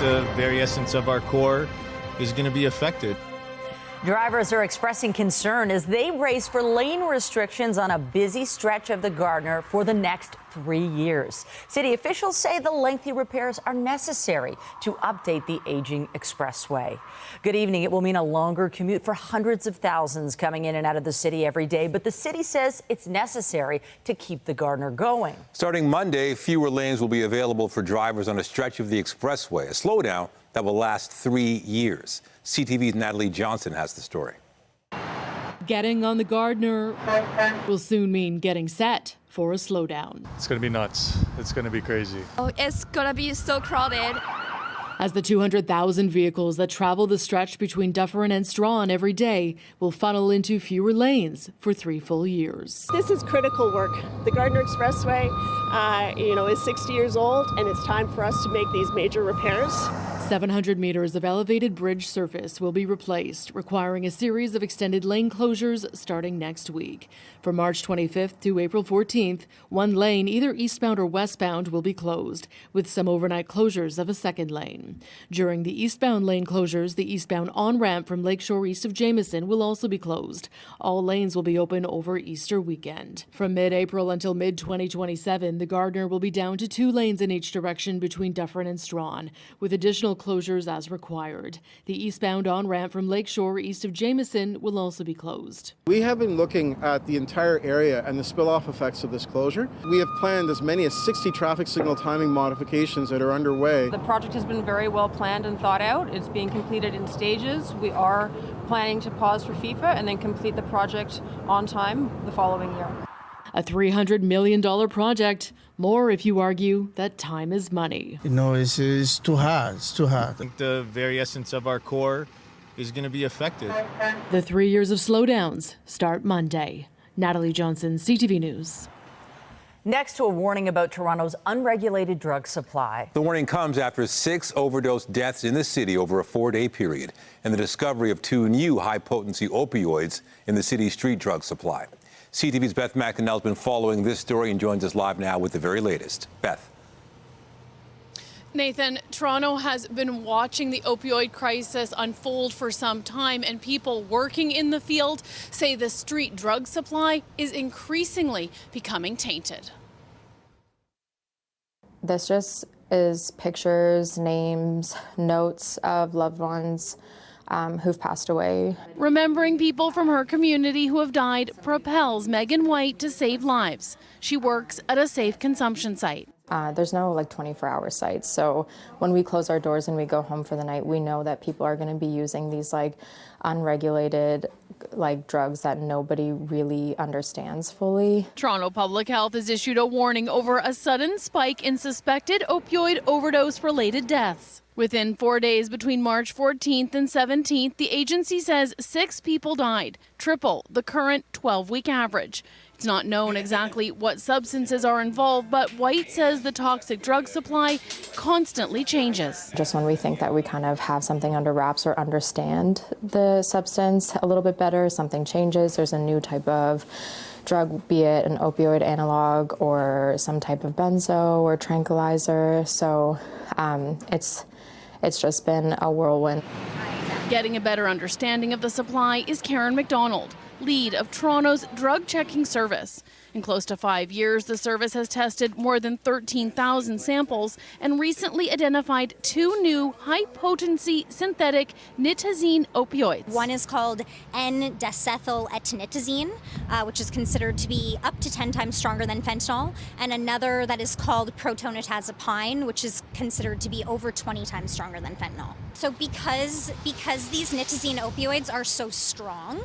the very essence of our core is going to be affected. Drivers are expressing concern as they race for lane restrictions on a busy stretch of the Gardiner for the next 3 years. City officials say the lengthy repairs are necessary to update the aging expressway. Good evening. It will mean a longer commute for hundreds of thousands coming in and out of the city every day, but the city says it's necessary to keep the Gardiner going. Starting Monday, fewer lanes will be available for drivers on a stretch of the expressway, a slowdown that will last 3 years. CTV's Natalie Johnson has the story. Getting on the Gardiner will soon mean getting set for a slowdown. It's going to be nuts. It's going to be crazy. Oh, it's going to be so crowded. As the 200,000 vehicles that travel the stretch between Dufferin and Strawn every day will funnel into fewer lanes for 3 full years. This is critical work. The Gardiner Expressway, is 60 years old, and it's time for us to make these major repairs. 700 meters of elevated bridge surface will be replaced, requiring a series of extended lane closures starting next week. From March 25th to April 14th, one lane, either eastbound or westbound, will be closed, with some overnight closures of a second lane. During the eastbound lane closures, the eastbound on-ramp from Lakeshore east of Jameson will also be closed. All lanes will be open over Easter weekend. From mid-April until mid-2027, the Gardiner will be down to 2 lanes in each direction between Dufferin and Strawn, with additional closures as required. The eastbound on-ramp from Lakeshore east of Jameson will also be closed. We have been looking at the entire area and the spill-off effects of this closure. We have planned as many as 60 traffic signal timing modifications that are underway. The project has been very well planned and thought out. It's being completed in stages. We are planning to pause for FIFA and then complete the project on time the following year. A $300 million project. More if you argue that time is money. It's too hard. It's too hard. I think the very essence of our core is going to be affected. The 3 years of slowdowns start Monday. Natalie Johnson, CTV News. Next to a warning about Toronto's unregulated drug supply. The warning comes after 6 overdose deaths in the city over a 4-day period and the discovery of 2 new high-potency opioids in the city's street drug supply. CTV's Beth McInerney has been following this story and joins us live now with the very latest. Beth. Nathan, Toronto has been watching the opioid crisis unfold for some time, and people working in the field say the street drug supply is increasingly becoming tainted. This just is pictures, names, notes of loved ones who've passed away. Remembering people from her community who have died propels Megan White to save lives. She works at a safe consumption site. There's no 24-hour sites, so when we close our doors and we go home for the night, we know that people are going to be using these unregulated drugs that nobody really understands fully. Toronto Public Health has issued a warning over a sudden spike in suspected opioid overdose-related deaths. Within 4 days between March 14th and 17th, the agency says 6 people died, triple the current 12-week average. It's not known exactly what substances are involved, but White says the toxic drug supply constantly changes. Just when we think that we kind of have something under wraps or understand the substance a little bit better, something changes. There's a new type of drug, be it an opioid analog or some type of benzo or tranquilizer. So it's just been a whirlwind. Getting a better understanding of the supply is Karen McDonald, lead of Toronto's drug checking service. In close to 5 years, the service has tested more than 13,000 samples and recently identified 2 new high-potency synthetic nitazene opioids. One is called N-desethyl-etnitazene, which is considered to be up to 10 times stronger than fentanyl, and another that is called protonitazepine, which is considered to be over 20 times stronger than fentanyl. So because these nitazene opioids are so strong,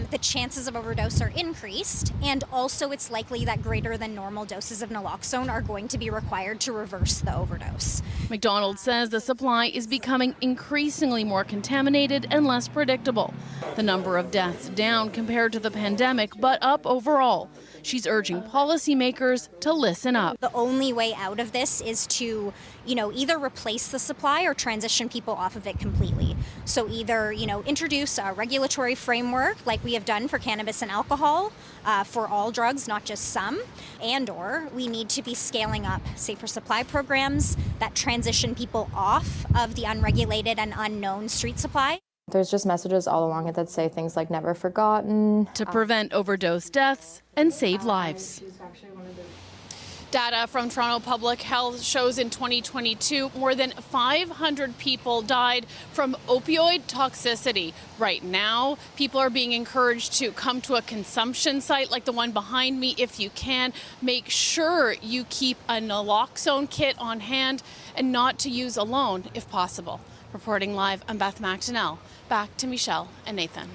the chances of overdose are increased, and also it's likely that greater than normal doses of naloxone are going to be required to reverse the overdose. McDonald says the supply is becoming increasingly more contaminated and less predictable. The number of deaths down compared to the pandemic, but up overall. She's urging policymakers to listen up. The only way out of this is to, either replace the supply or transition people off of it completely. So either, introduce a regulatory framework like we have done for cannabis and alcohol for all drugs, not just some, and/or we need to be scaling up safer supply programs that transition people off of the unregulated and unknown street supply. There's just messages all along it that say things like never forgotten. To prevent overdose deaths and save lives. Data from Toronto Public Health shows in 2022, more than 500 people died from opioid toxicity. Right now, people are being encouraged to come to a consumption site like the one behind me if you can. Make sure you keep a naloxone kit on hand and not to use alone if possible. Reporting live, I'm Beth McDonnell. Back to Michelle and Nathan.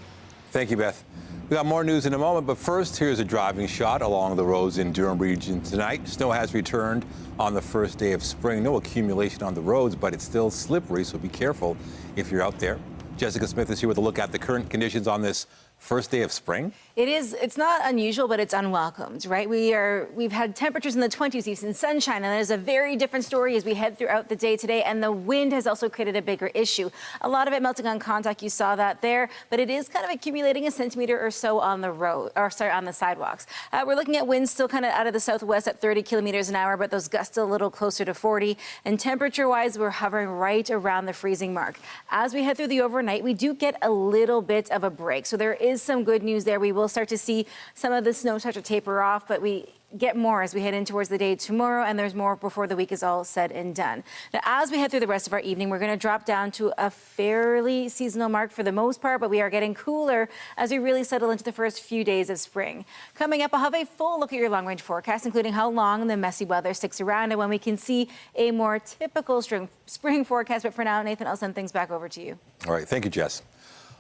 Thank you, Beth. We got more news in a moment, but first, here's a driving shot along the roads in Durham region tonight. Snow has returned on the first day of spring. No accumulation on the roads, but it's still slippery, so be careful if you're out there. Jessica Smith is here with a look at the current conditions on this first day of spring. It's not unusual, but it's unwelcomed, right? We've had temperatures in the 20s, we've seen sunshine, and that is a very different story as we head throughout the day today, and the wind has also created a bigger issue. A lot of it melting on contact, you saw that there, but it is kind of accumulating a centimeter or so on the road, on the sidewalks. We're looking at winds still kind of out of the southwest at 30 kilometers an hour, but those gusts a little closer to 40, and temperature-wise, we're hovering right around the freezing mark. As we head through the overnight, we do get a little bit of a break, so there is some good news there. We will start to see some of the snow start to taper off, but we get more as we head in towards the day tomorrow, and there's more before the week is all said and done. Now, as we head through the rest of our evening, we're going to drop down to a fairly seasonal mark for the most part, but we are getting cooler as we really settle into the first few days of spring. Coming up, I'll have a full look at your long-range forecast, including how long the messy weather sticks around and when we can see a more typical spring forecast. But for now, Nathan, I'll send things back over to you. All right. Thank you, Jess.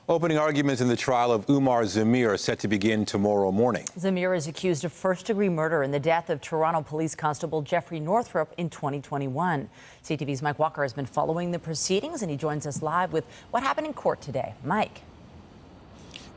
Opening arguments in the trial of Umar Zamir are set to begin tomorrow morning. Zamir is accused of first-degree murder in the death of Toronto Police Constable Jeffrey Northrup in 2021. CTV's Mike Walker has been following the proceedings, and he joins us live with what happened in court today. Mike.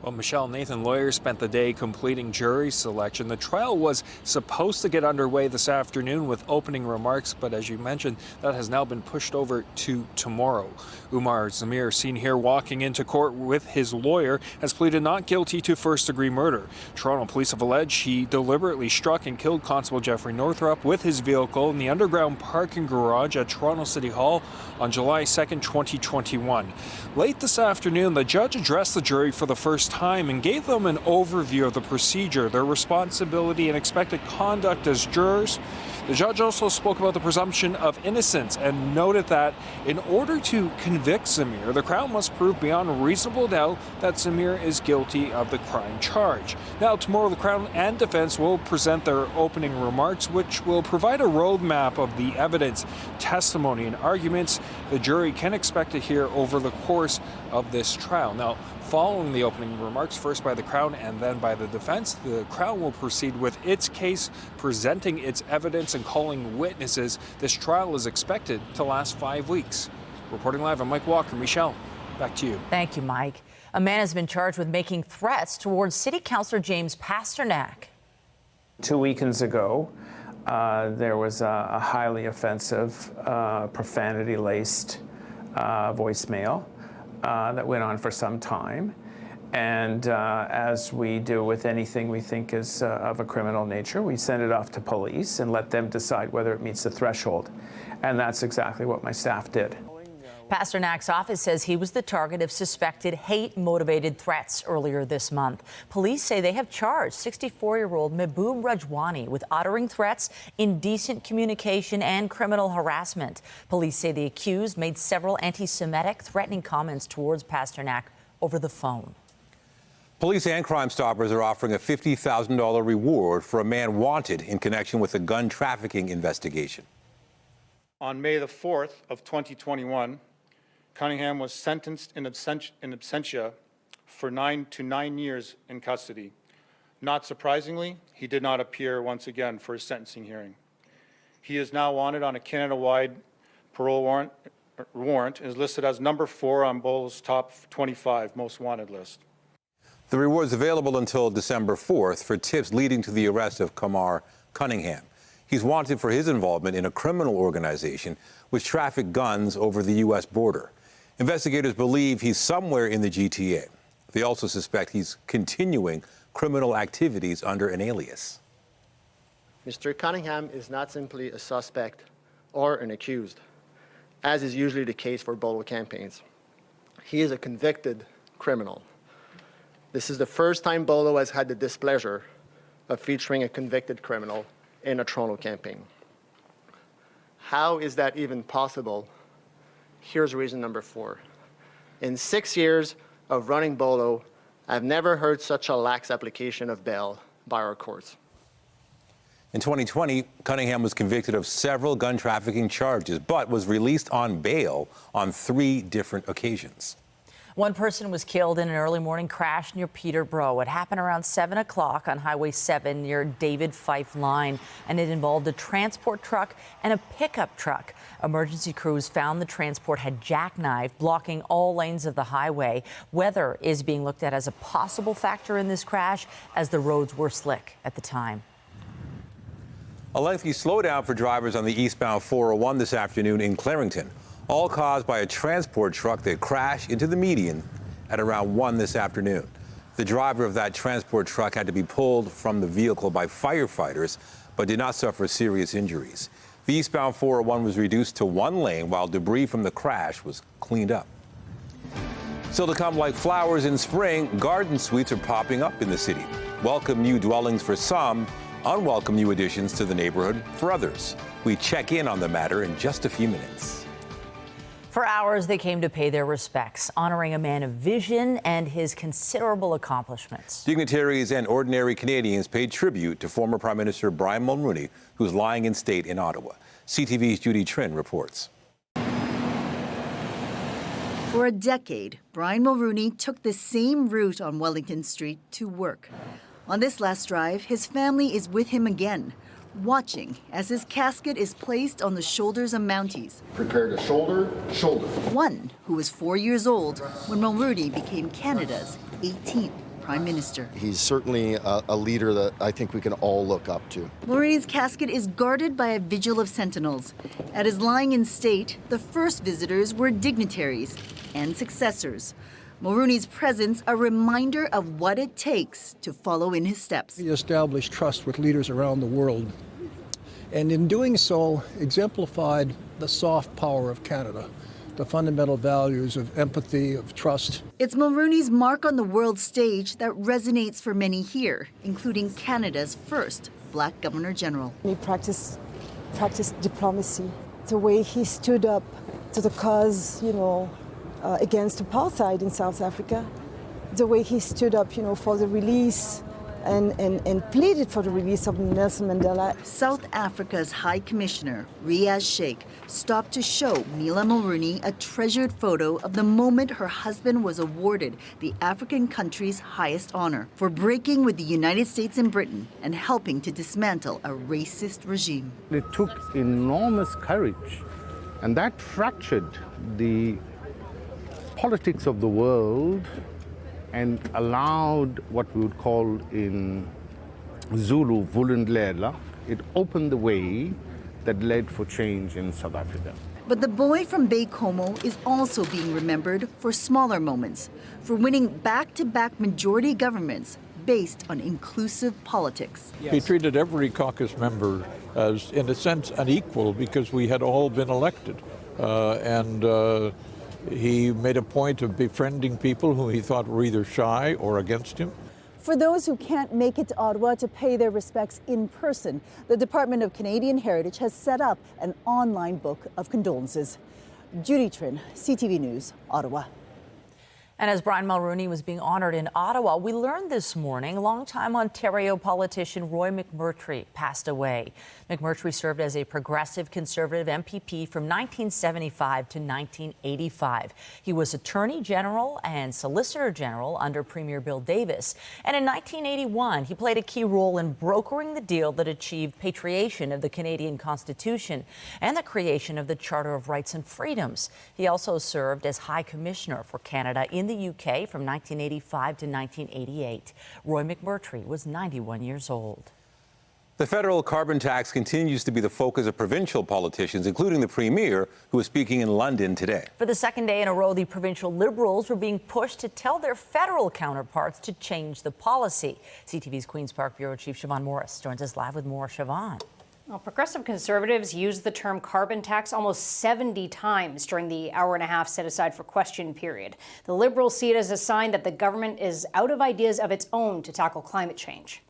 Well, Michelle, Nathan, lawyers spent the day completing jury selection. The trial was supposed to get underway this afternoon with opening remarks, but as you mentioned, that has now been pushed over to tomorrow. Umar Zamir, seen here walking into court with his lawyer, has pleaded not guilty to first-degree murder. Toronto police have alleged he deliberately struck and killed Constable Jeffrey Northrup with his vehicle in the underground parking garage at Toronto City Hall on July 2nd, 2021. Late this afternoon, the judge addressed the jury for the first time and gave them an overview of the procedure, their responsibility and expected conduct as jurors. The judge also spoke about the presumption of innocence and noted that in order to convict Zamir, the Crown must prove beyond reasonable doubt that Zamir is guilty of the crime charge. Now, tomorrow the Crown and defense will present their opening remarks, which will provide a roadmap of the evidence, testimony, and arguments the jury can expect to hear over the course of this trial. Now, following the opening remarks, first by the Crown and then by the defense, the Crown will proceed with its case, presenting its evidence and calling witnesses. This trial is expected to last 5 weeks. Reporting live, I'm Mike Walker. Michelle, back to you. Thank you, Mike. A man has been charged with making threats towards City Councilor James Pasternak. 2 weekends ago, there was a highly offensive, profanity-laced voicemail that went on for some time. And as we do with anything we think is of a criminal nature, we send it off to police and let them decide whether it meets the threshold. And that's exactly what my staff did. Pasternak's office says he was the target of suspected hate-motivated threats earlier this month. Police say they have charged 64-year-old Mehboob Rajwani with uttering threats, indecent communication, and criminal harassment. Police say the accused made several anti-Semitic threatening comments towards Pasternak over the phone. Police and Crime Stoppers are offering a $50,000 reward for a man wanted in connection with a gun trafficking investigation. On May the 4th of 2021, Cunningham was sentenced in absentia for 9 years in custody. Not surprisingly, he did not appear once again for his sentencing hearing. He is now wanted on a Canada-wide parole warrant and is listed as number 4 on Bull's top 25 most wanted list. The reward is available until December 4th for tips leading to the arrest of Kamar Cunningham. He's wanted for his involvement in a criminal organization which trafficked guns over the U.S. border. Investigators believe he's somewhere in the GTA. They also suspect he's continuing criminal activities under an alias. Mr. Cunningham is not simply a suspect or an accused, as is usually the case for Bolo campaigns. He is a convicted criminal. This is the first time Bolo has had the displeasure of featuring a convicted criminal in a Toronto campaign. How is that even possible? Here's reason number 4. In 6 years of running Bolo, I've never heard such a lax application of bail by our courts. In 2020, Cunningham was convicted of several gun trafficking charges, but was released on bail on 3 different occasions. One person was killed in an early morning crash near Peterborough. It happened around 7 o'clock on Highway 7 near David Fife Line, and it involved a transport truck and a pickup truck. Emergency crews found the transport had jackknifed, blocking all lanes of the highway. Weather is being looked at as a possible factor in this crash, as the roads were slick at the time. A lengthy slowdown for drivers on the eastbound 401 this afternoon in Clarington, all caused by a transport truck that crashed into the median at around 1 this afternoon. The driver of that transport truck had to be pulled from the vehicle by firefighters, but did not suffer serious injuries. The eastbound 401 was reduced to 1 lane while debris from the crash was cleaned up. Still to come, like flowers in spring, garden suites are popping up in the city. Welcome new dwellings for some, unwelcome new additions to the neighborhood for others. We check in on the matter in just a few minutes. For hours, they came to pay their respects, honoring a man of vision and his considerable accomplishments. Dignitaries and ordinary Canadians paid tribute to former Prime Minister Brian Mulroney, who's lying in state in Ottawa. CTV's Judy Trin reports. For a decade, Brian Mulroney took the same route on Wellington Street to work. On this last drive, his family is with him again, watching as his casket is placed on the shoulders of Mounties. Prepare to shoulder. One who was 4 years old when Mulroney became Canada's 18th Prime Minister. He's certainly a leader that I think we can all look up to. Mulroney's casket is guarded by a vigil of sentinels. At his lying in state, the first visitors were dignitaries and successors. Mulroney's presence a reminder of what it takes to follow in his steps. He established trust with leaders around the world, and in doing so, exemplified the soft power of Canada, the fundamental values of empathy, of trust. It's Mulroney's mark on the world stage that resonates for many here, including Canada's first Black Governor General. He practiced diplomacy, the way he stood up to the cause, against apartheid in South Africa, the way he stood up, for the release and pleaded for the release of Nelson Mandela. South Africa's High Commissioner, Riaz Sheikh, stopped to show Mila Mulroney a treasured photo of the moment her husband was awarded the African country's highest honor for breaking with the United States and Britain and helping to dismantle a racist regime. It took enormous courage, and that fractured the politics of the world and allowed what we would call in Zulu vulindlela. It opened the way that led for change in South Africa. But the boy from Bay Como is also being remembered for smaller moments, for winning back-to-back majority governments based on inclusive politics. He treated every caucus member as, in a sense, an equal because we had all been elected. He made a point of befriending people who he thought were either shy or against him. For those who can't make it to Ottawa to pay their respects in person, the Department of Canadian Heritage has set up an online book of condolences. Judy Trin, CTV News, Ottawa. And as Brian Mulroney was being honored in Ottawa, we learned this morning longtime Ontario politician Roy McMurtry passed away. McMurtry served as a progressive conservative MPP from 1975 to 1985. He was Attorney General and Solicitor General under Premier Bill Davis. And in 1981, he played a key role in brokering the deal that achieved patriation of the Canadian Constitution and the creation of the Charter of Rights and Freedoms. He also served as High Commissioner for Canada in the UK from 1985 to 1988. Roy McMurtry was 91 years old. The federal carbon tax continues to be the focus of provincial politicians, including the Premier, who is speaking in London today. For the second day in a row, the provincial Liberals were being pushed to tell their federal counterparts to change the policy. CTV's Queen's Park Bureau Chief Siobhan Morris joins us live with more. Siobhan. Well, progressive conservatives used the term carbon tax almost 70 times during the hour and a half set aside for question period. The Liberals see it as a sign that the government is out of ideas of its own to tackle climate change.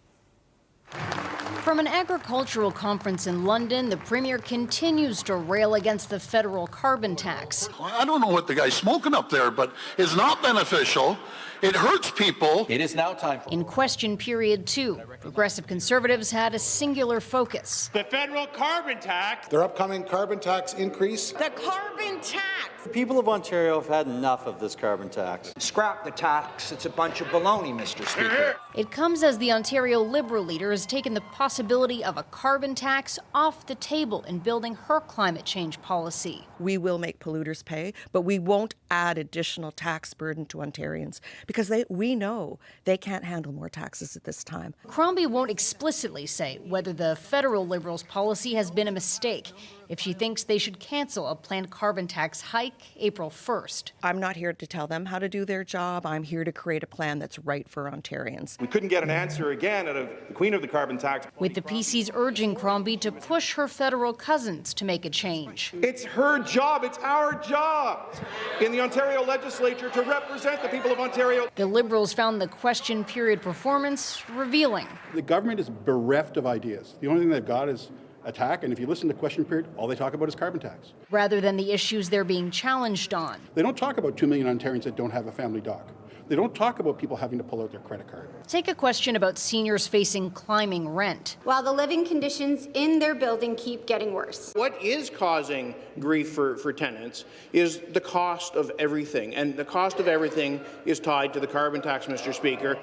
From an agricultural conference in London, the Premier continues to rail against the federal carbon tax. I don't know what the guy's smoking up there, but it's not beneficial. It hurts people. It is now time for... In question period 2, progressive conservatives had a singular focus. The federal carbon tax. Their upcoming carbon tax increase. The carbon tax. The people of Ontario have had enough of this carbon tax. Scrap the tax. It's a bunch of baloney, Mr. Speaker. It comes as the Ontario Liberal leader has taken the possibility of a carbon tax off the table in building her climate change policy. We will make polluters pay, but we won't add additional tax burden to Ontarians because we know they can't handle more taxes at this time. Crombie won't explicitly say whether the federal Liberals' policy has been a mistake, if she thinks they should cancel a planned carbon tax hike April 1st. I'm not here to tell them how to do their job. I'm here to create a plan that's right for Ontarians. We couldn't get an answer again out of the Queen of the Carbon Tax. With the PCs urging Crombie to push her federal cousins to make a change. It's her job, it's our job in the Ontario legislature to represent the people of Ontario. The Liberals found the question period performance revealing. The government is bereft of ideas. The only thing they've got is attack, and if you listen to question period, all they talk about is carbon tax. Rather than the issues they're being challenged on. They don't talk about 2 million Ontarians that don't have a family dog. They don't talk about people having to pull out their credit card. Take a question about seniors facing climbing rent. While the living conditions in their building keep getting worse. What is causing grief for tenants is the cost of everything, and the cost of everything is tied to the carbon tax, Mr. Speaker.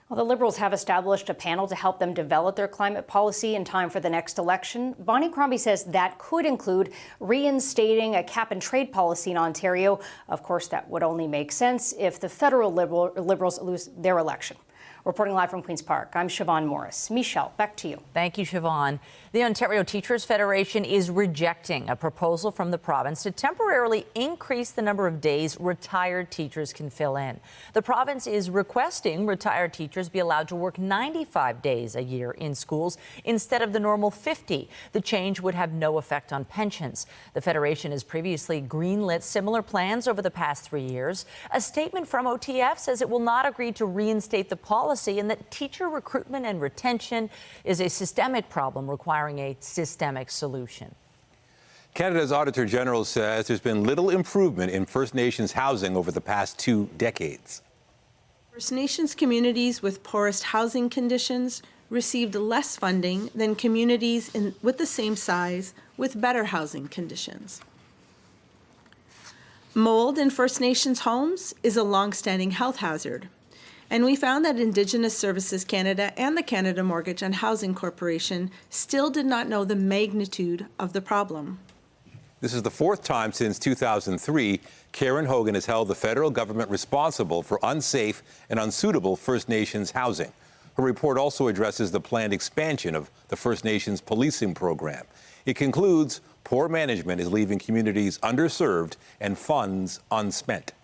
Well, the Liberals have established a panel to help them develop their climate policy in time for the next election. Bonnie Crombie says that could include reinstating a cap-and-trade policy in Ontario. Of course, that would only make sense if the federal Liberals lose their election. Reporting live from Queen's Park, I'm Siobhan Morris. Michelle, back to you. Thank you, Siobhan. The Ontario Teachers Federation is rejecting a proposal from the province to temporarily increase the number of days retired teachers can fill in. The province is requesting retired teachers be allowed to work 95 days a year in schools instead of the normal 50. The change would have no effect on pensions. The Federation has previously greenlit similar plans over the past 3 years. A statement from OTF says it will not agree to reinstate the policy and that teacher recruitment and retention is a systemic problem requiring a systemic solution. Canada's Auditor General says there's been little improvement in First Nations housing over the past 2 decades. First Nations communities with poorest housing conditions received less funding than communities with the same size with better housing conditions. Mold in First Nations homes is a long-standing health hazard. And we found that Indigenous Services Canada and the Canada Mortgage and Housing Corporation still did not know the magnitude of the problem. This is the 4th time since 2003 Karen Hogan has held the federal government responsible for unsafe and unsuitable First Nations housing. Her report also addresses the planned expansion of the First Nations policing program. It concludes poor management is leaving communities underserved and funds unspent.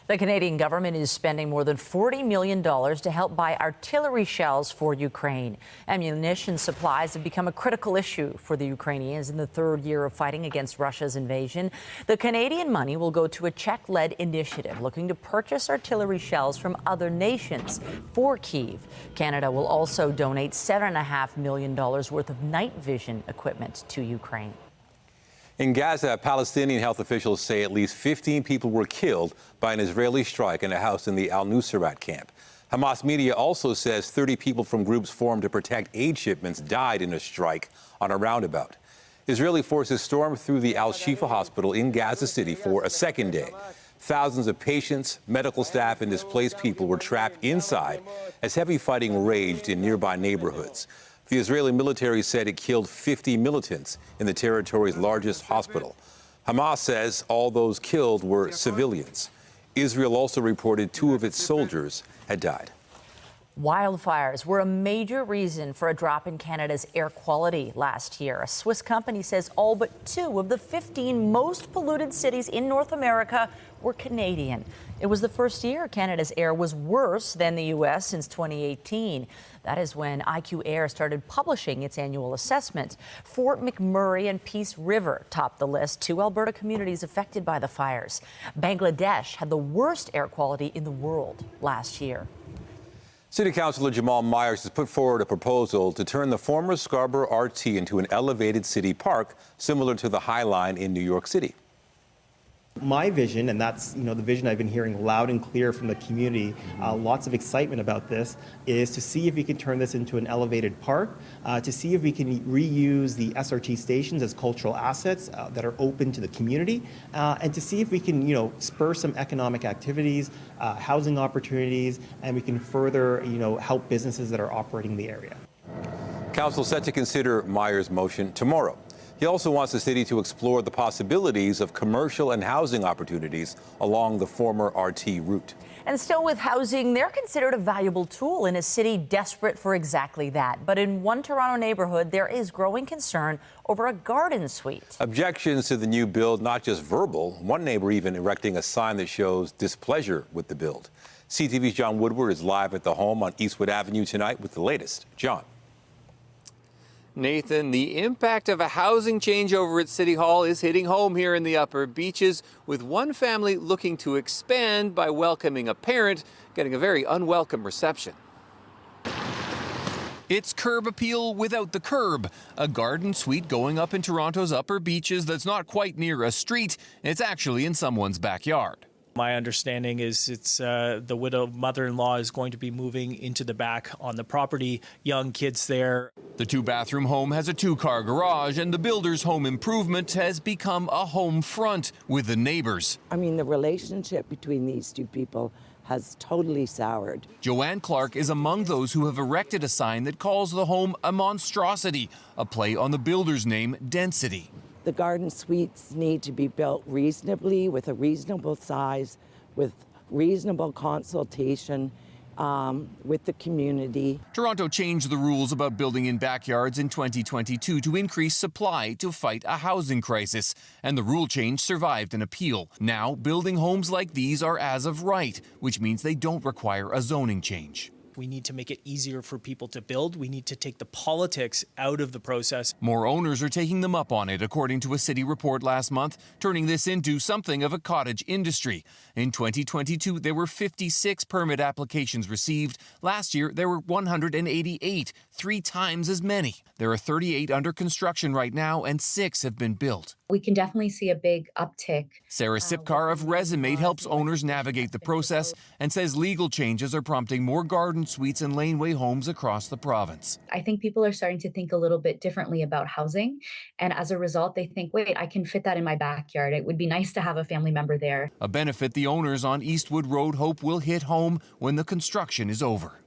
The Canadian government is spending more than $40 million to help buy artillery shells for Ukraine. Ammunition supplies have become a critical issue for the Ukrainians in the 3rd year of fighting against Russia's invasion. The Canadian money will go to a Czech-led initiative looking to purchase artillery shells from other nations for Kyiv. Canada will also donate $7.5 million worth of night vision equipment to Ukraine. In Gaza, Palestinian health officials say at least 15 people were killed by an Israeli strike in a house in the Al-Nusrat camp. Hamas media also says 30 people from groups formed to protect aid shipments died in a strike on a roundabout. Israeli forces stormed through the Al-Shifa hospital in Gaza City for a 2nd day. Thousands of patients, medical staff, and displaced people were trapped inside as heavy fighting raged in nearby neighborhoods. The Israeli military said it killed 50 militants in the territory's largest hospital. Hamas says all those killed were civilians. Israel also reported 2 of its soldiers had died. Wildfires were a major reason for a drop in Canada's air quality last year. A Swiss company says all but 2 of the 15 most polluted cities in North America were Canadian. It was the first year Canada's air was worse than the U.S. since 2018. That is when IQ Air started publishing its annual assessment. Fort McMurray and Peace River topped the list, 2 Alberta communities affected by the fires. Bangladesh had the worst air quality in the world last year. City Councilor Jamal Myers has put forward a proposal to turn the former Scarborough RT into an elevated city park, similar to the High Line in New York City. My vision, and that's the vision I've been hearing loud and clear from the community, lots of excitement about this, is to see if we can turn this into an elevated park, to see if we can reuse the SRT stations as cultural assets that are open to the community, and to see if we can spur some economic activities, housing opportunities, and we can further help businesses that are operating the area. Council set to consider Myers' motion tomorrow. He also wants the city to explore the possibilities of commercial and housing opportunities along the former RT route. And still with housing, they're considered a valuable tool in a city desperate for exactly that. But in one Toronto neighborhood, there is growing concern over a garden suite. Objections to the new build, not just verbal, one neighbor even erecting a sign that shows displeasure with the build. CTV's John Woodward is live at the home on Eastwood Avenue tonight with the latest. John. Nathan, the impact of a housing changeover at City Hall is hitting home here in the Upper Beaches, with one family looking to expand by welcoming a parent getting a very unwelcome reception. It's curb appeal without the curb. A garden suite going up in Toronto's Upper Beaches that's not quite near a street. It's actually in someone's backyard. My understanding is it's the widow mother-in-law is going to be moving into the back on the property, young kids there. The 2-bathroom home has a 2-car garage, and the builder's home improvement has become a home front with the neighbors. I mean, the relationship between these 2 people has totally soured. Joanne Clark is among those who have erected a sign that calls the home a monstrosity, a play on the builder's name, Density. The garden suites need to be built reasonably, with a reasonable size, with reasonable consultation with the community. Toronto changed the rules about building in backyards in 2022 to increase supply to fight a housing crisis, and the rule change survived an appeal. Now, building homes like these are as of right, which means they don't require a zoning change. We need to make it easier for people to build. We need to take the politics out of the process. More owners are taking them up on it, according to a city report last month, turning this into something of a cottage industry. In 2022, there were 56 permit applications received. Last year, there were 188, 3 times as many. There are 38 under construction right now, and 6 have been built. We can definitely see a big uptick. Sarah Sipkar of Resumate helps owners navigate the process and says legal changes are prompting more garden suites and laneway homes across the province. I think people are starting to think a little bit differently about housing. And as a result, they think, wait, I can fit that in my backyard. It would be nice to have a family member there. A benefit the owners on Eastwood Road hope will hit home when the construction is over.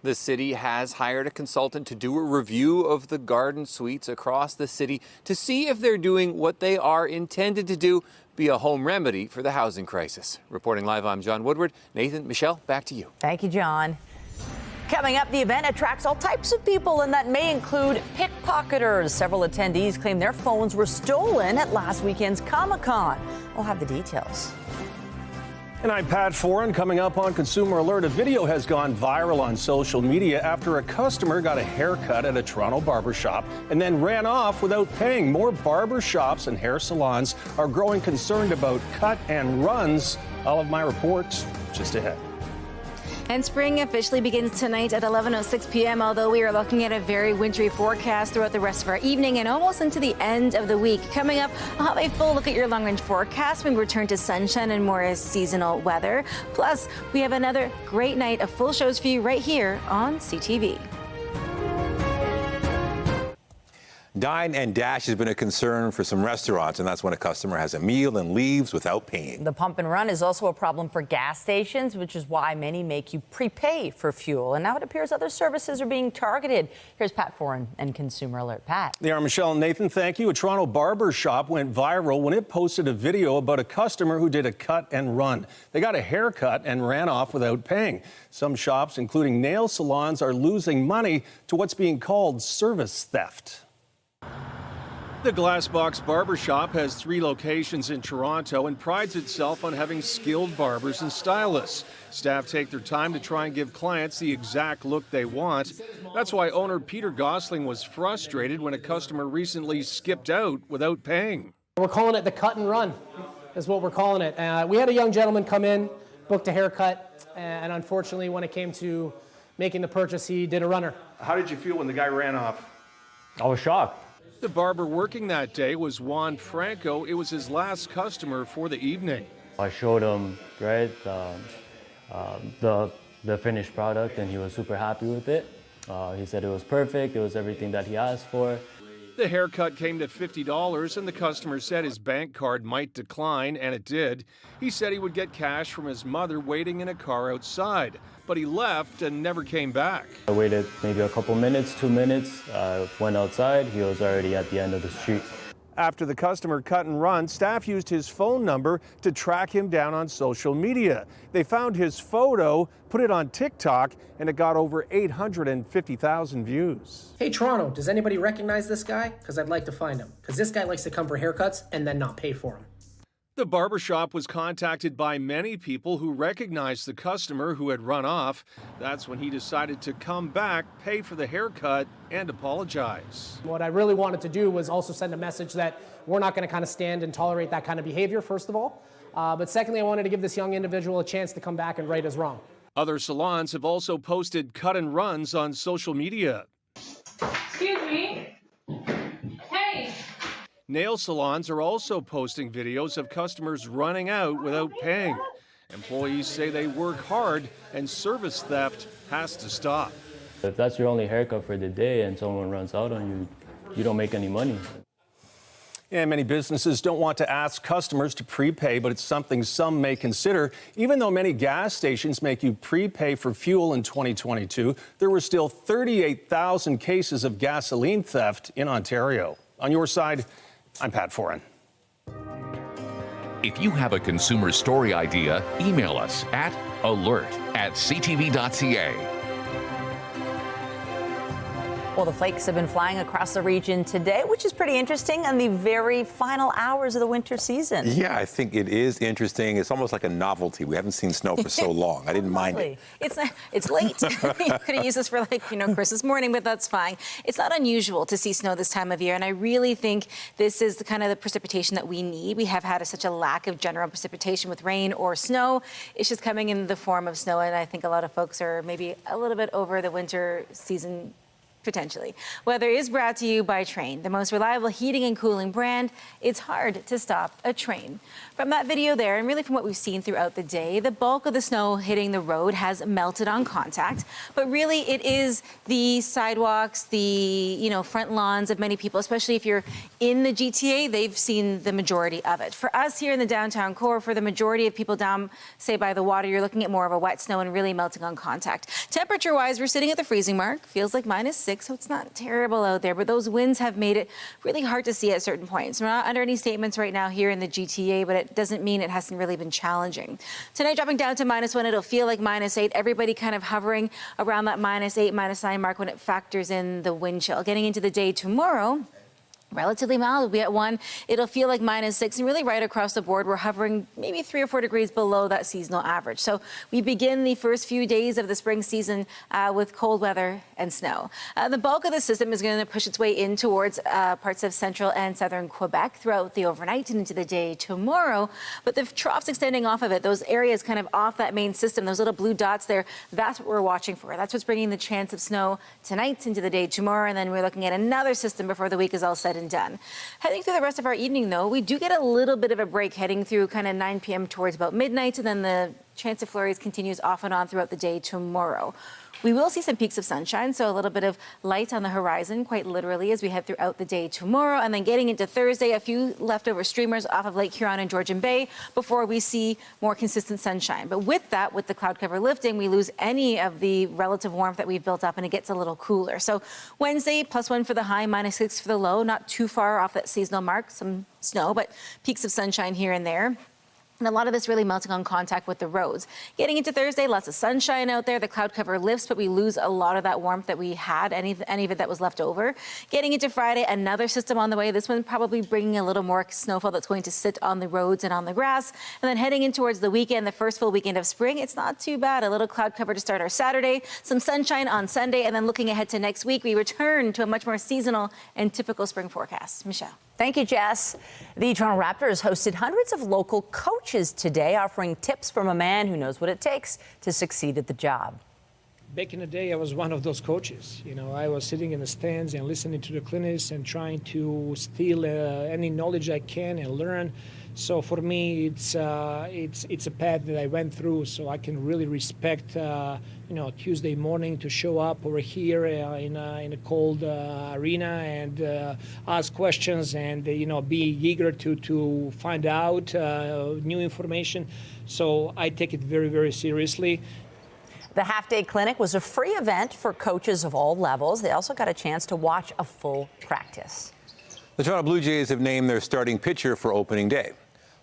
The city has hired a consultant to do a review of the garden suites across the city to see if they're doing what they are intended to do, be a home remedy for the housing crisis. Reporting live, I'm John Woodward. Nathan, Michelle, back to you. Thank you, John. Coming up, the event attracts all types of people, and that may include pickpocketers. Several attendees claim their phones were stolen at last weekend's Comic-Con. We'll have the details. And I'm Pat Foran. Coming up on Consumer Alert, a video has gone viral on social media after a customer got a haircut at a Toronto barber shop and then ran off without paying. More barber shops and hair salons are growing concerned about cut and runs. All of my reports just ahead. And spring officially begins tonight at 11:06 p.m., although we are looking at a very wintry forecast throughout the rest of our evening and almost into the end of the week. Coming up, I'll have a full look at your long-range forecast when we return to sunshine and more seasonal weather. Plus, we have another great night of full shows for you right here on CTV. Dine and dash has been a concern for some restaurants, and that's when a customer has a meal and leaves without paying. The pump and run is also a problem for gas stations, which is why many make you prepay for fuel. And now it appears other services are being targeted. Here's Pat Foran and Consumer Alert. Pat. They are Michelle and Nathan. Thank you. A Toronto barber shop went viral when it posted a video about a customer who did a cut and run. They got a haircut and ran off without paying. Some shops, including nail salons, are losing money to what's being called service theft. The Glassbox Barbershop has 3 locations in Toronto and prides itself on having skilled barbers and stylists. Staff take their time to try and give clients the exact look they want. That's why owner Peter Gosling was frustrated when a customer recently skipped out without paying. We're calling it the cut and run, is what we're calling it. We had a young gentleman come in, booked a haircut, and unfortunately when it came to making the purchase, he did a runner. How did you feel when the guy ran off? I was shocked. The barber working that day was Juan Franco. It was his last customer for the evening. I showed him, right, the finished product, and he was super happy with it. He said it was perfect. It was everything that he asked for. The haircut came to $50, and the customer said his bank card might decline, and it did. He said he would get cash from his mother waiting in a car outside, but he left and never came back. I waited maybe a couple minutes, 2 minutes, went outside. He was already at the end of the street. After the customer cut and run, staff used his phone number to track him down on social media. They found his photo, put it on TikTok, and it got over 850,000 views. Hey Toronto, does anybody recognize this guy? Because I'd like to find him. Because this guy likes to come for haircuts and then not pay for them. The barbershop was contacted by many people who recognized the customer who had run off. That's when he decided to come back, pay for the haircut, and apologize. What I really wanted to do was also send a message that we're not going to kind of stand and tolerate that kind of behavior, first of all. But secondly, I wanted to give this young individual a chance to come back and right his wrong. Other salons have also posted cut and runs on social media. Excuse me. Hey. Nail salons are also posting videos of customers running out without paying. Employees say they work hard and service theft has to stop. If that's your only haircut for the day and someone runs out on you, you don't make any money. And many businesses don't want to ask customers to prepay, but it's something some may consider. Even though many gas stations make you prepay for fuel in 2022, there were still 38,000 cases of gasoline theft in Ontario. On your side, I'm Pat Foran. If you have a consumer story idea, email us at alert@ctv.ca. Well, the flakes have been flying across the region today, which is pretty interesting in the very final hours of the winter season. Yeah, I think it is interesting. It's almost like a novelty. We haven't seen snow for so long. I didn't mind it. It's late. You could have used this for Christmas morning, but that's fine. It's not unusual to see snow this time of year, and I really think this is the kind of the precipitation that we need. We have had such a lack of general precipitation with rain or snow. It's just coming in the form of snow, and I think a lot of folks are maybe a little bit over the winter season. Potentially. Weather is brought to you by Train, the most reliable heating and cooling brand. It's hard to stop a train. From that video there, and really from what we've seen throughout the day, the bulk of the snow hitting the road has melted on contact. But really, it is the sidewalks, the front lawns of many people, especially if you're in the GTA, they've seen the majority of it. For us here in the downtown core, for the majority of people down, say, by the water, you're looking at more of a wet snow and really melting on contact. Temperature-wise, we're sitting at the freezing mark. Feels like -6. So it's not terrible out there, but those winds have made it really hard to see at certain points. We're not under any statements right now here in the GTA, but it doesn't mean it hasn't really been challenging. Tonight, dropping down to -1, it'll feel like -8. Everybody kind of hovering around that -8, -9 mark when it factors in the wind chill. Getting into the day tomorrow, relatively mild. We'll be at 1. It'll feel like -6, and really right across the board, we're hovering maybe 3 or 4 degrees below that seasonal average. So we begin the first few days of the spring season with cold weather and snow. The bulk of the system is going to push its way in towards parts of central and southern Quebec throughout the overnight and into the day tomorrow. But the troughs extending off of it, those areas kind of off that main system, those little blue dots there, that's what we're watching for. That's what's bringing the chance of snow tonight into the day tomorrow, and then we're looking at another system before the week is all said and done. Heading through the rest of our evening, though, we do get a little bit of a break heading through kind of 9 p.m. towards about midnight, and then the chance of flurries continues off and on throughout the day tomorrow. We will see some peaks of sunshine, so a little bit of light on the horizon, quite literally, as we head throughout the day tomorrow. And then getting into Thursday, a few leftover streamers off of Lake Huron and Georgian Bay before we see more consistent sunshine. But with that, with the cloud cover lifting, we lose any of the relative warmth that we've built up, and it gets a little cooler. So Wednesday, +1 for the high, -6 for the low, not too far off that seasonal mark. Some snow, but peaks of sunshine here and there. And a lot of this really melting on contact with the roads. Getting into Thursday, lots of sunshine out there. The cloud cover lifts, but we lose a lot of that warmth that we had, any of it that was left over. Getting into Friday, another system on the way. This one probably bringing a little more snowfall that's going to sit on the roads and on the grass. And then heading in towards the weekend, the first full weekend of spring, it's not too bad. A little cloud cover to start our Saturday, some sunshine on Sunday, and then looking ahead to next week, we return to a much more seasonal and typical spring forecast. Michelle. Thank you, Jess. The Toronto Raptors hosted hundreds of local coaches today, offering tips from a man who knows what it takes to succeed at the job. Back in the day, I was one of those coaches. You know, I was sitting in the stands and listening to the clinics and trying to steal any knowledge I can and learn. So for me, it's a path that I went through, so I can really respect Tuesday morning to show up over here in a cold arena and ask questions and be eager to find out new information. So I take it very, very seriously. The half-day clinic was a free event for coaches of all levels. They also got a chance to watch a full practice. The Toronto Blue Jays have named their starting pitcher for opening day.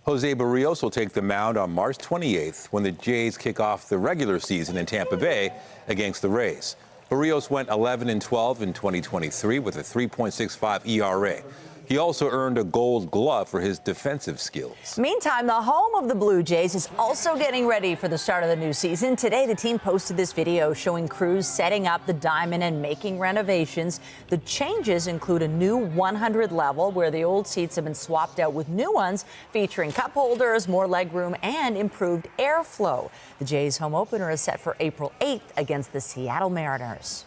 Jose Barrios will take the mound on March 28th when the Jays kick off the regular season in Tampa Bay against the Rays. Barrios went 11-12 in 2023 with a 3.65 ERA. He also earned a Gold Glove for his defensive skills. Meantime, the home of the Blue Jays is also getting ready for the start of the new season. Today, the team posted this video showing crews setting up the diamond and making renovations. The changes include a new 100 level where the old seats have been swapped out with new ones featuring cup holders, more legroom, and improved airflow. The Jays' home opener is set for April 8th against the Seattle Mariners.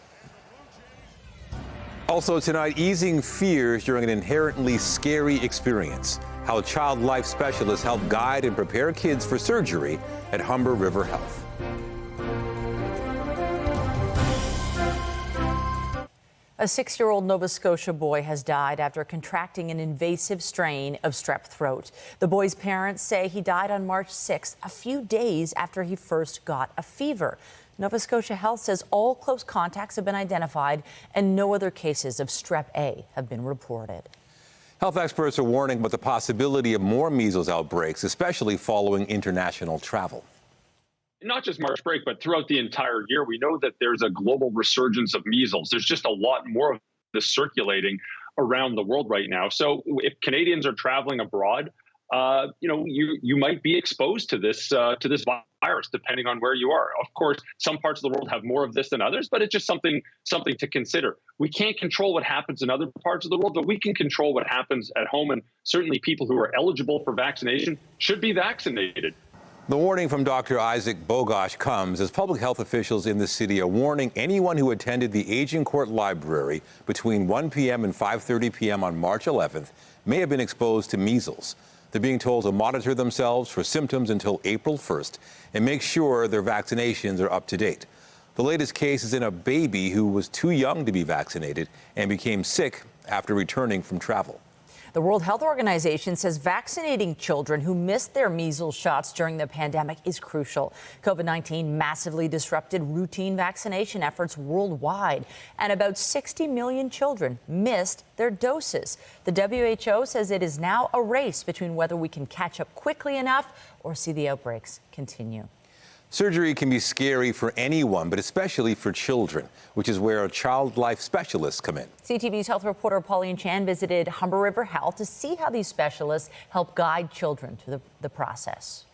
Also tonight, easing fears during an inherently scary experience. How child life specialists help guide and prepare kids for surgery at Humber River Health. A 6-year-old Nova Scotia boy has died after contracting an invasive strain of strep throat. The boy's parents say he died on March 6th, a few days after he first got a fever. Nova Scotia Health says all close contacts have been identified and no other cases of strep A have been reported. Health experts are warning about the possibility of more measles outbreaks, especially following international travel. Not just March break, but throughout the entire year, we know that there's a global resurgence of measles. There's just a lot more of this circulating around the world right now. So if Canadians are traveling abroad, you might be exposed to this virus, depending on where you are. Of course, some parts of the world have more of this than others, but it's just something to consider. We can't control what happens in other parts of the world, but we can control what happens at home. And certainly people who are eligible for vaccination should be vaccinated. The warning from Dr. Isaac Bogosh comes as public health officials in the city are warning anyone who attended the Agincourt Library between 1 p.m. and 5:30 p.m. on March 11th may have been exposed to measles. They're being told to monitor themselves for symptoms until April 1st and make sure their vaccinations are up to date. The latest case is in a baby who was too young to be vaccinated and became sick after returning from travel. The World Health Organization says vaccinating children who missed their measles shots during the pandemic is crucial. COVID-19 massively disrupted routine vaccination efforts worldwide, and about 60 million children missed their doses. The WHO says it is now a race between whether we can catch up quickly enough or see the outbreaks continue. Surgery can be scary for anyone, but especially for children, which is where child life specialists come in. CTV's health reporter Pauline Chan visited Humber River Health to see how these specialists help guide children through the process.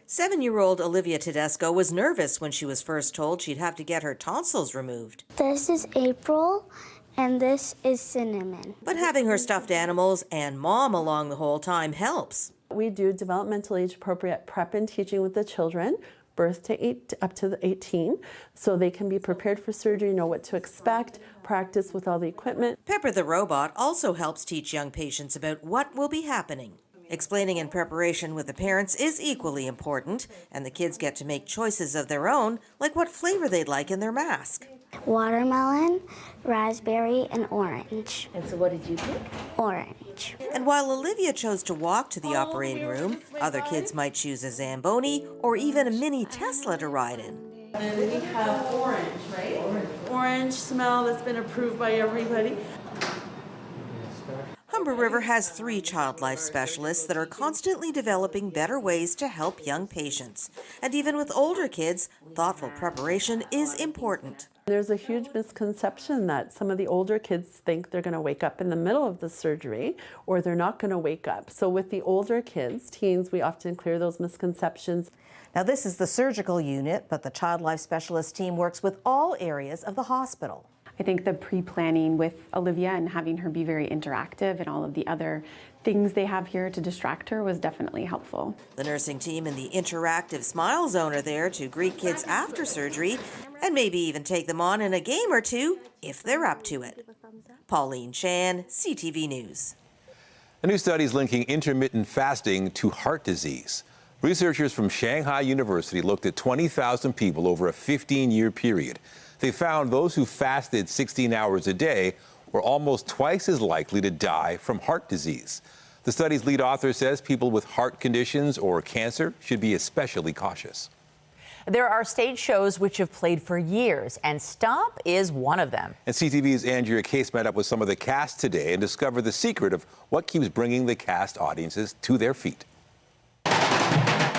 7-year-old Olivia Tedesco was nervous when she was first told she'd have to get her tonsils removed. This is April, and this is Cinnamon. But having her stuffed animals and mom along the whole time helps. We do developmental age appropriate prep and teaching with the children, birth to up to 18, so they can be prepared for surgery, know what to expect, practice with all the equipment. Pepper the robot also helps teach young patients about what will be happening. Explaining in preparation with the parents is equally important, and the kids get to make choices of their own, like what flavor they'd like in their mask. Watermelon, raspberry, and orange. And so what did you pick? Orange. And while Olivia chose to walk to the operating room, other kids might choose a Zamboni or even a mini Tesla to ride in. And we have orange, right? Orange smell that's been approved by everybody. Humber River has 3 child life specialists that are constantly developing better ways to help young patients. And even with older kids, thoughtful preparation is important. There's a huge misconception that some of the older kids think they're going to wake up in the middle of the surgery or they're not going to wake up. So with the older kids, teens, we often clear those misconceptions. Now, this is the surgical unit, but the child life specialist team works with all areas of the hospital. I think the pre-planning with Olivia and having her be very interactive and all of the other things they have here to distract her was definitely helpful. The nursing team and the interactive Smile Zone are there to greet kids after surgery and maybe even take them on in a game or two if they're up to it. Pauline Chan, CTV News. A new study is linking intermittent fasting to heart disease. Researchers from Shanghai University looked at 20,000 people over a 15-year period. They found those who fasted 16 hours a day were almost twice as likely to die from heart disease. The study's lead author says people with heart conditions or cancer should be especially cautious. There are stage shows which have played for years, and Stomp is one of them. And CTV's Andrea Case met up with some of the cast today and discovered the secret of what keeps bringing the cast audiences to their feet.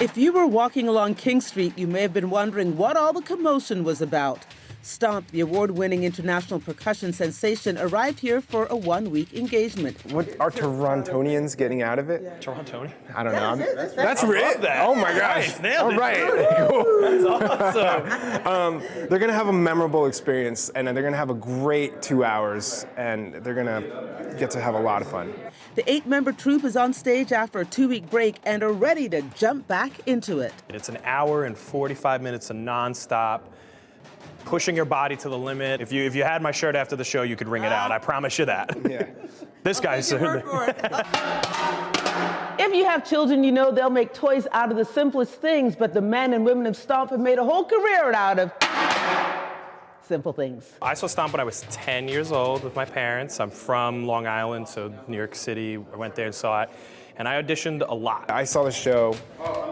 If you were walking along King Street, you may have been wondering what all the commotion was about. Stomp, the award-winning international percussion sensation, arrived here for a one-week engagement. What are Torontonians getting out of it? Torontonian? I don't know. That's it. Oh my gosh! Nice, nailed all it. right, cool. That's awesome. They're gonna have a memorable experience, and they're gonna have a great 2 hours, and they're gonna get to have a lot of fun. The 8-member troupe is on stage after a 2-week break and are ready to jump back into it. It's an hour and 45 minutes of nonstop, pushing your body to the limit. If you had my shirt after the show, you could wring it out. I promise you that. Yeah. This guy's. If you have children, you know they'll make toys out of the simplest things, but the men and women of Stomp have made a whole career out of simple things. I saw Stomp when I was 10 years old with my parents. I'm from Long Island, so New York City. I went there and saw it, and I auditioned a lot. I saw the show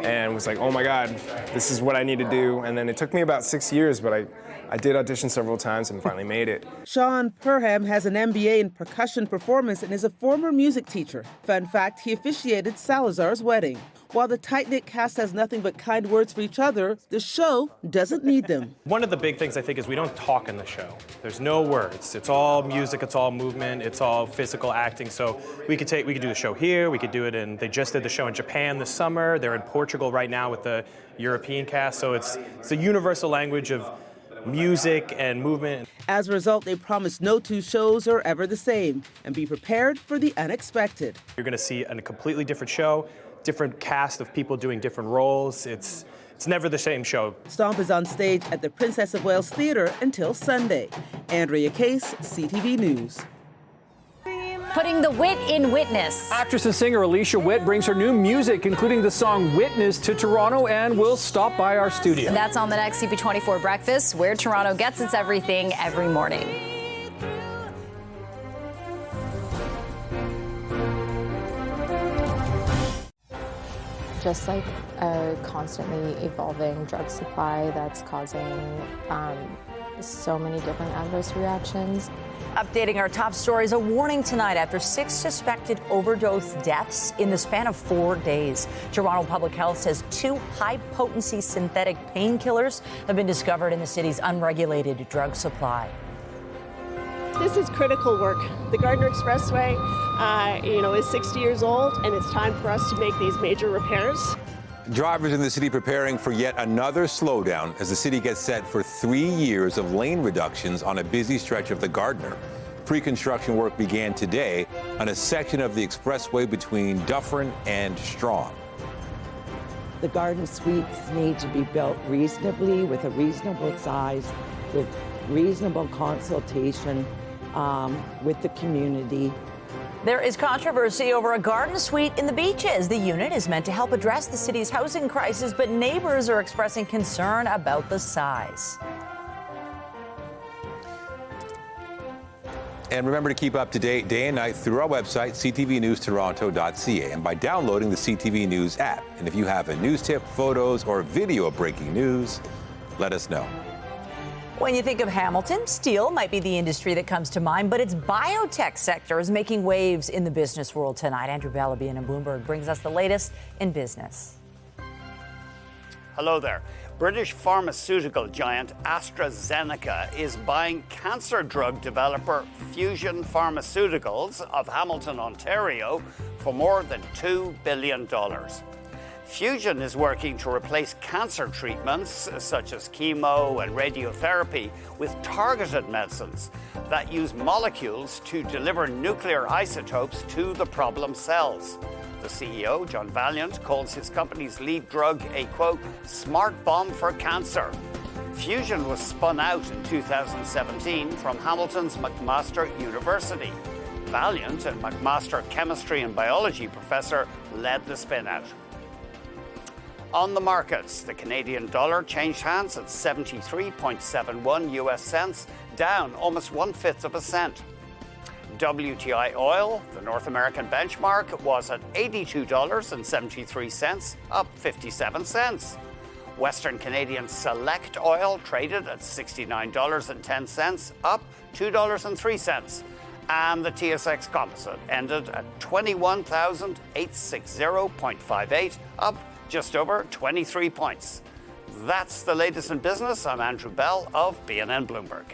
and was like, oh my God, this is what I need to do. And then it took me about 6 years, but I did audition several times and finally made it. Sean Perham has an MBA in percussion performance and is a former music teacher. Fun fact, he officiated Salazar's wedding. While the tight-knit cast has nothing but kind words for each other, the show doesn't need them. One of the big things I think is we don't talk in the show. There's no words. It's all music, it's all movement, it's all physical acting. So we could do the show here, we could do it they just did the show in Japan this summer. They're in Portugal right now with the European cast. So it's a universal language of music and movement. As a result, they promise no 2 shows are ever the same and be prepared for the unexpected. You're going to see a completely different show, different cast of people doing different roles. It's never the same show. Stomp is on stage at the Princess of Wales Theatre until Sunday. Andrea Case, CTV News. Putting the wit in witness. Actress and singer Alicia Witt brings her new music, including the song Witness, to Toronto and will stop by our studio. And that's on the next CP24 Breakfast, where Toronto gets its everything every morning. Just like a constantly evolving drug supply that's causing so many different adverse reactions. Updating our top stories, a warning tonight after 6 suspected overdose deaths in the span of 4 days. Toronto Public Health says 2 high-potency synthetic painkillers have been discovered in the city's unregulated drug supply. This is critical work. The Gardiner expressway, is 60 years old, and it's time for us to make these major repairs. Drivers in the city preparing for yet another slowdown as the city gets set for 3 years of lane reductions on a busy stretch of the Gardiner. Pre-construction work began today on a section of the expressway between Dufferin and Strong. The garden suites need to be built reasonably, with a reasonable size, with reasonable consultation with the community. There is controversy over a garden suite in the Beaches. The unit is meant to help address the city's housing crisis, but neighbors are expressing concern about the size. And remember to keep up to date day and night through our website, ctvnewstoronto.ca, and by downloading the CTV News app. And if you have a news tip, photos, or video of breaking news, let us know. When you think of Hamilton, steel might be the industry that comes to mind, but its biotech sector is making waves in the business world tonight. Andrew Bell, BNN Bloomberg, brings us the latest in business. Hello there. British pharmaceutical giant AstraZeneca is buying cancer drug developer Fusion Pharmaceuticals of Hamilton, Ontario, for more than $2 billion. Fusion is working to replace cancer treatments such as chemo and radiotherapy with targeted medicines that use molecules to deliver nuclear isotopes to the problem cells. The CEO, John Valiant, calls his company's lead drug a, quote, smart bomb for cancer. Fusion was spun out in 2017 from Hamilton's McMaster University. Valiant, a McMaster chemistry and biology professor, led the spin out. On the markets, the Canadian dollar changed hands at 73.71 US cents, down almost 1/5 of a cent. WTI oil, the North American benchmark, was at $82.73, up 57 cents. Western Canadian Select oil traded at $69.10, up $2.03. And the TSX Composite ended at 21,860.58, up just over 23 points. That's the latest in business. I'm Andrew Bell of BNN Bloomberg.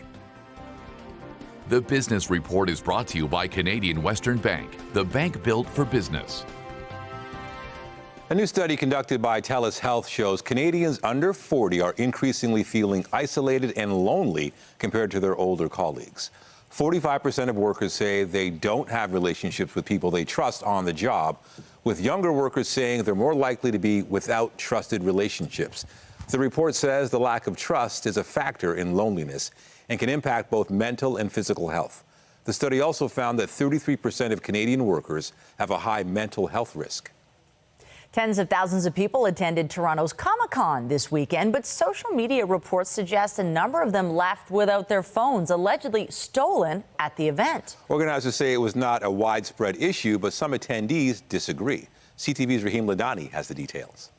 The Business Report is brought to you by Canadian Western Bank, the bank built for business. A new study conducted by TELUS Health shows Canadians under 40 are increasingly feeling isolated and lonely compared to their older colleagues. 45% of workers say they don't have relationships with people they trust on the job, with younger workers saying they're more likely to be without trusted relationships. The report says the lack of trust is a factor in loneliness and can impact both mental and physical health. The study also found that 33% of Canadian workers have a high mental health risk. Tens of thousands of people attended Toronto's Comic-Con this weekend, but social media reports suggest a number of them left without their phones, allegedly stolen at the event. Organizers say it was not a widespread issue, but some attendees disagree. CTV's Raheem Ladani has the details.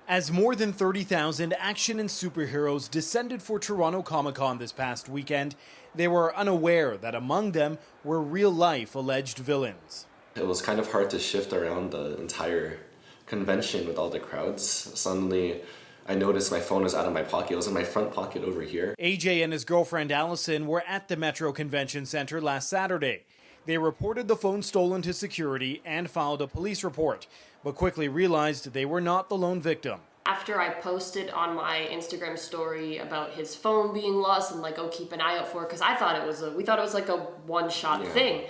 As more than 30,000 action and superheroes descended for Toronto Comic-Con this past weekend, they were unaware that among them were real-life alleged villains. It was kind of hard to shift around the entire convention with all the crowds. Suddenly, I noticed my phone was out of my pocket. It was in my front pocket over here. AJ and his girlfriend Allison were at the Metro Convention Center last Saturday. They reported the phone stolen to security and filed a police report, but quickly realized they were not the lone victim. After I posted on my Instagram story about his phone being lost and like, oh, keep an eye out for it, because we thought it was like a one-shot thing.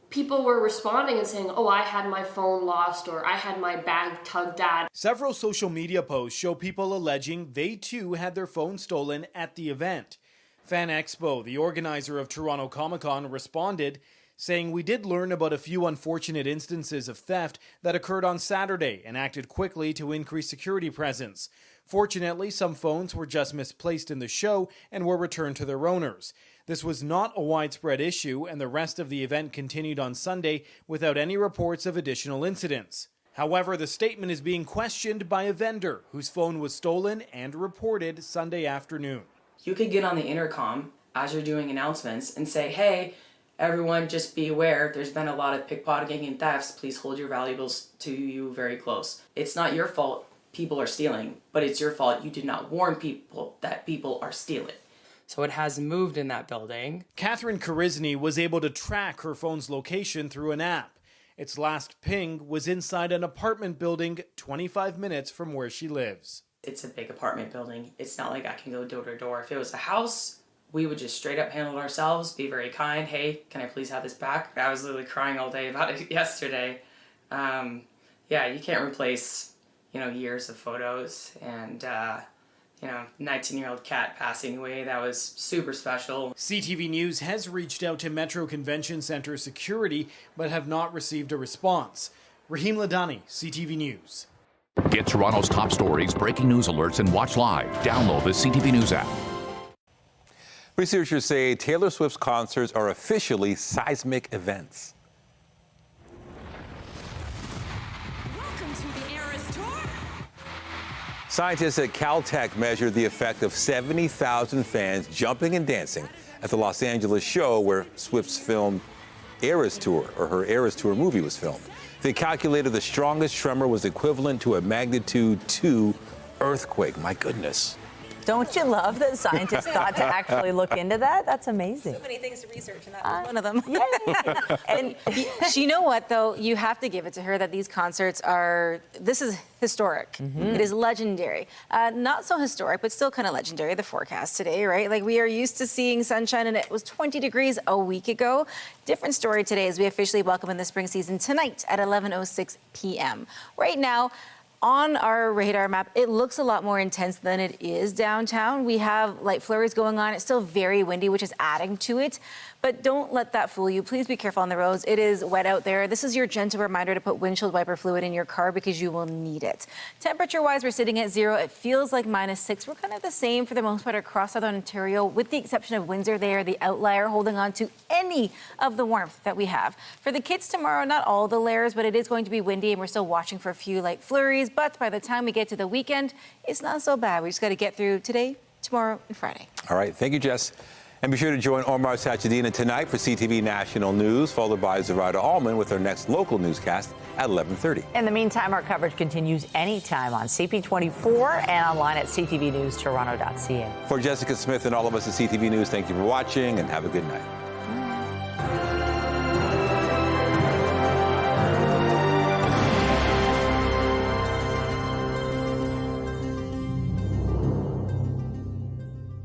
People were responding and saying, oh, I had my phone lost or I had my bag tugged at. Several social media posts show people alleging they too had their phone stolen at the event. Fan Expo, the organizer of Toronto Comic-Con, responded, saying, we did learn about a few unfortunate instances of theft that occurred on Saturday and acted quickly to increase security presence. Fortunately, some phones were just misplaced in the show and were returned to their owners. This was not a widespread issue, and the rest of the event continued on Sunday without any reports of additional incidents. However, the statement is being questioned by a vendor whose phone was stolen and reported Sunday afternoon. You could get on the intercom as you're doing announcements and say, hey, everyone, just be aware, there's been a lot of pickpocketing and thefts. Please hold your valuables to you very close. It's not your fault people are stealing, but it's your fault you did not warn people that people are stealing. So it has moved in that building. Catherine Karizny was able to track her phone's location through an app. Its last ping was inside an apartment building 25 minutes from where she lives. It's a big apartment building. It's not like I can go door to door. If it was a house, we would just straight up handle it ourselves, be very kind. Hey, can I please have this back? I was literally crying all day about it yesterday. You can't replace, years of photos and 19-year-old cat passing away. That was super special. CTV News has reached out to Metro Convention Centre security, but have not received a response. Raheem Ladani, CTV News. Get Toronto's top stories, breaking news alerts, and watch live. Download the CTV News app. Researchers say Taylor Swift's concerts are officially seismic events. Welcome to the Eras Tour. Scientists at Caltech measured the effect of 70,000 fans jumping and dancing at the Los Angeles show where Swift's film Eras Tour, or her Eras Tour movie, was filmed. They calculated the strongest tremor was equivalent to a magnitude 2 earthquake. My goodness. Don't you love that scientists thought to actually look into that? That's amazing. So many things to research, and that was one of them. Yeah. And you know what, though? You have to give it to her that these concerts this is historic. Mm-hmm. It is legendary. Not so historic, but still kind of legendary, the forecast today, right? Like, we are used to seeing sunshine, and it was 20 degrees a week ago. Different story today as we officially welcome in the spring season tonight at 11:06 p.m. Right now, on our radar map, it looks a lot more intense than it is downtown. We have light flurries going on. It's still very windy, which is adding to it. But don't let that fool you. Please be careful on the roads. It is wet out there. This is your gentle reminder to put windshield wiper fluid in your car because you will need it. Temperature-wise, we're sitting at 0. It feels like -6. We're kind of the same for the most part across southern Ontario, with the exception of Windsor. They are the outlier, holding on to any of the warmth that we have. For the kids tomorrow, not all the layers, but it is going to be windy, and we're still watching for a few light flurries. But by the time we get to the weekend, it's not so bad. We just got to get through today, tomorrow, and Friday. All right. Thank you, Jess. And be sure to join Omar Sachedina tonight for CTV National News, followed by Zarada Allman with our next local newscast at 11:30. In the meantime, our coverage continues anytime on CP24 and online at ctvnewstoronto.ca. For Jessica Smith and all of us at CTV News, thank you for watching and have a good night.